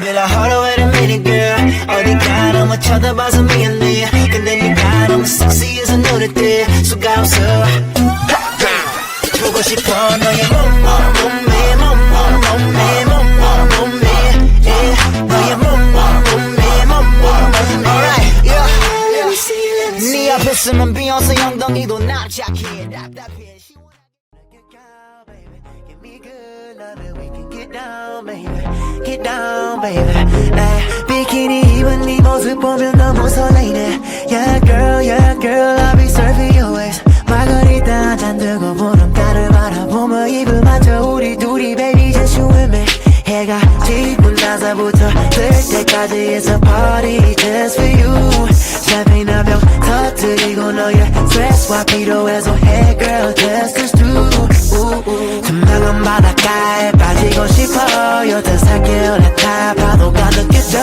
Baby 나 hold wait a minute girl 어디가 너무 쳐다봐서 미안해 근데 네가 너무 섹시해서 노릇해 수가 없어 보고 싶어 너의 몸매 너의 몸매 Alright yeah 네 앞에 쓰면 비욘세 엉덩이도 납작해 답답해 Give me good love we can get down baby 나 비키니 입은 네 모습 보면 너무 설레이네 Yeah girl I'll be serving you always 마가리타 잔 들고 보름달을 바라보며 입을 맞춰 우리 둘이 baby just you and me 해가 지고 나서부터 뜰 때까지 it's a party just for you 샴페인 한 병 터뜨리고 너의 스트레스와 필요해서 hey girl just us two 투명한 바닷가에 빠지고 싶어 여태 살게 올라타 파도가 느껴져